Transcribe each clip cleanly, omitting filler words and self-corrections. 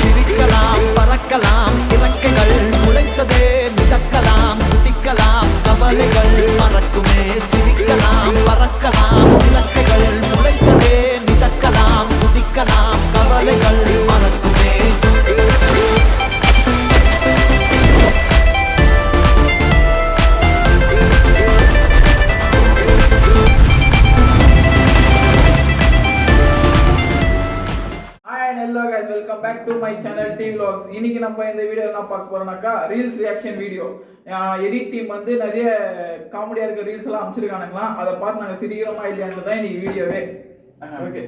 சிரிக்கலாம் பறக்கலாம் இறக்கைகள் முளைத்ததே மிதக்கலாம் குதிக்கலாம் கவலைகள் மறக்குமே சிரிக்கலாம் பறக்கலாம் இறக்கைகள் முளைத்ததே மிதக்கலாம் குதிக்கலாம் கவலைகள் மறக்குமே. Hello guys, welcome back to my channel T Vlogs. இன்னைக்கு நம்ம இந்த வீடியோ என்ன பார்க்க போறோம்னாக்கா reels reaction video. Edit team வந்து நிறைய காமெடியா இருக்க ரீல்ஸ் எல்லாம் அமைச்சிருக்கானுங்களா, அதை பார்த்து நாங்க சிரிக்கிறோமா இல்லையான்றது தான் இன்னைக்கு வீடியோவே. ஓகே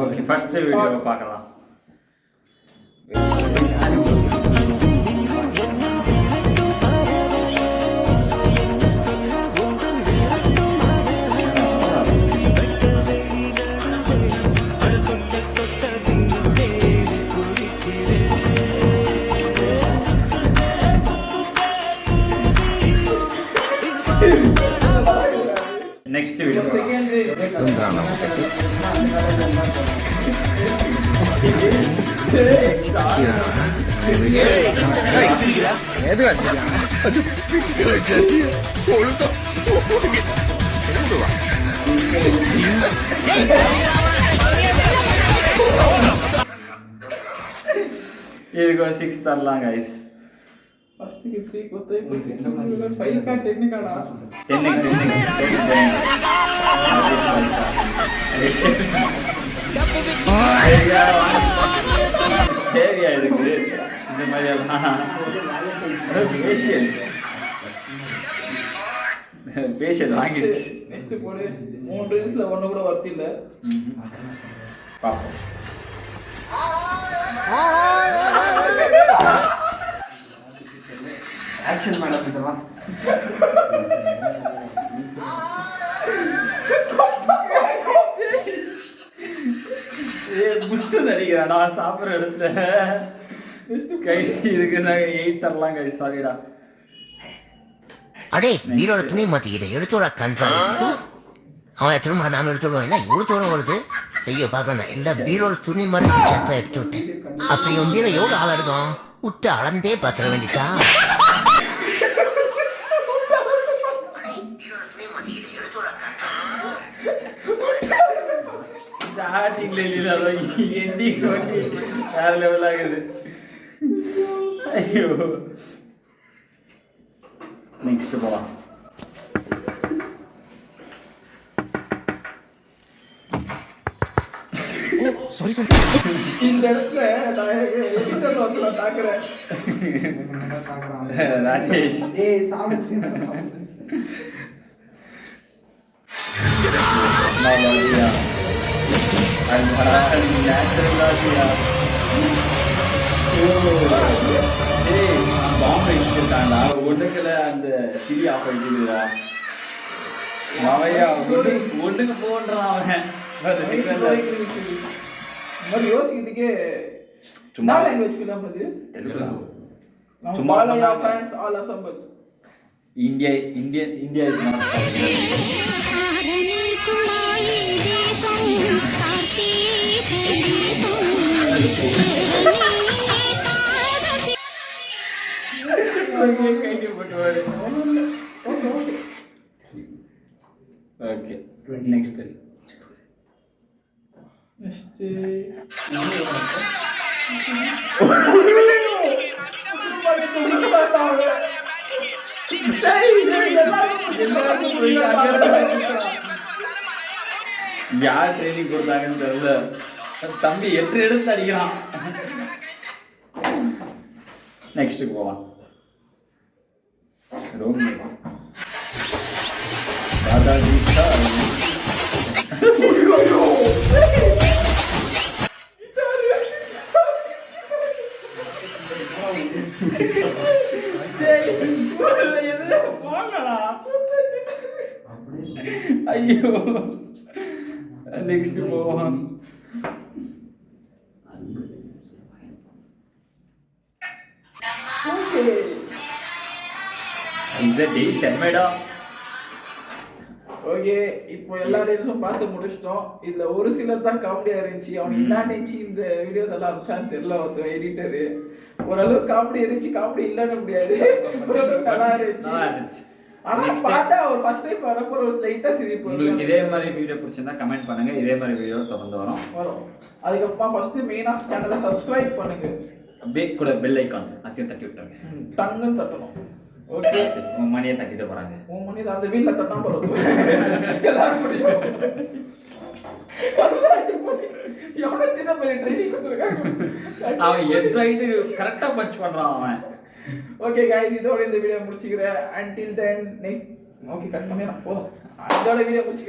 ஓகே, ஃபர்ஸ்ட் வீடியோ பார்க்கலாம். நெக்ஸ்ட் வீடியோ இதுக்கு 6 தரலாம் கைஸ். ஃபர்ஸ்ட் க்கு 3 கொடுத்து 5 கா 10 காடா 10 தேவையா இருக்கு இந்த மாதிரி எல்லாம் பேஷியல் வாங்கிடுச்சு. நெக்ஸ்ட் போடு. 3 ரீல்ஸ்ல ஒண்ணு கூட வர்த்தி இல்ல. பாப்போம். ஆக்ஷன் மேடம் இதெல்லாம் புஷ் நடிக்கிறாடா சாப்பிட்ற இடத்துல. கைசி இருக்கு, 8 தரலாம் கை. சாரிடா. அடே பீரோட துணி மாத்திக்கிது எடுத்தோட கண்ட்ரோல். அவன் திரும்ப நாம எடுத்துடுவோம். என்ன இவ்வளோ தூரம் வருது? ஐயோ பார்க்கணும். இல்லை பீரோட துணி மாதிரி சத்த எடுத்து விட்டேன். அப்படி உன் பீரோ எவ்வளோ ஆள் எடுக்கும்? விட்டு அளந்தே பார்த்துட வேண்டியதா. ஸ்டார்டிங்ல இல்லை, எண்டிங் ஓட்டி வேற லெவல் ஆகுது. ஐயோ, நெக்ஸ்ட் போலாம். இந்த இடத்துல நான் எடிட்டர் வந்து தாக்குறேன். ராஜேஷ் பாம்பு வச்சிருக்காண்டா, ஒண்ணுக்குல அந்த திரி ஆஃப் ஆயிட்டுதா. ஒண்ணுக்கு போன்றான் அவன். யோசிக்கிறதுக்கே சும்மா லாங்குவேஜ் ஃபிலிம் அது. சும்மா Balayya fans all assemble. India is not okay. Next யார் ட்ரைனிங் கொடுத்தாங்கன்னு தெரியல. தம்பி 8 எடுத்து அடிக்கிறான். நெக்ஸ்ட் போலாம். தாதாஜி ஐயோ, நெக்ஸ்ட் போவோம். இந்த டே செம்மடா. ஓகே ஓகே, இப்போ எல்லா ரீல்ஸும் பார்த்து முடிச்சிட்டோம். இதுல ஒரு சிலர் தான் காமெடியா இருந்துச்சு. அவனுக்கு என்ன நினைச்சு இந்த வீடியோஸ் எல்லாம் அமிச்சான்னு தெரியல. ஒருத்தன் எடிட்டரு ஓரளவு காமெடி இருந்துச்சு, காமெடி இல்லைன்னு முடியாது. ஓரளவு நல்லா இருந்துச்சு. ஆனா பார்த்தா ஒரு ஃபர்ஸ்ட் டைம் வரப்போ ஒரு ஸ்லைட்டா சிரிப்பு. உங்களுக்கு இதே மாதிரி வீடியோ பிடிச்சிருந்தா கமெண்ட் பண்ணுங்க. இதே மாதிரி வீடியோ தொடர்ந்து வரும். அதுக்கப்புறமா ஃபர்ஸ்ட் மெயினா சேனலை சப்ஸ்கிரைப் பண்ணுங்க. அப்படியே கூட பெல் ஐகான் அதையும் தட்டி விட்டுருங்க. டங்குன்னு தட்டணும். ஓகே, உன் மணியை தட்டிட்டு போறாங்க. உன் மணி அந்த வீட்டில் தட்டா போறது எல்லாரும் முடியும். எவ்வளோ சின்ன பையன் ட்ரைனிங் கொடுத்துருக்காங்க. அவன் எட் ரைட்டு கரெக்டா பஞ்ச் பண்றான் அவன். ஓகே गाइस, இதோட இந்த வீடியோ முடிச்சுக்கிறேன். until then next okay cut பண்ணிடலாம் போதும். இதோட வீடியோ முடிச்சுக்கிறேன்.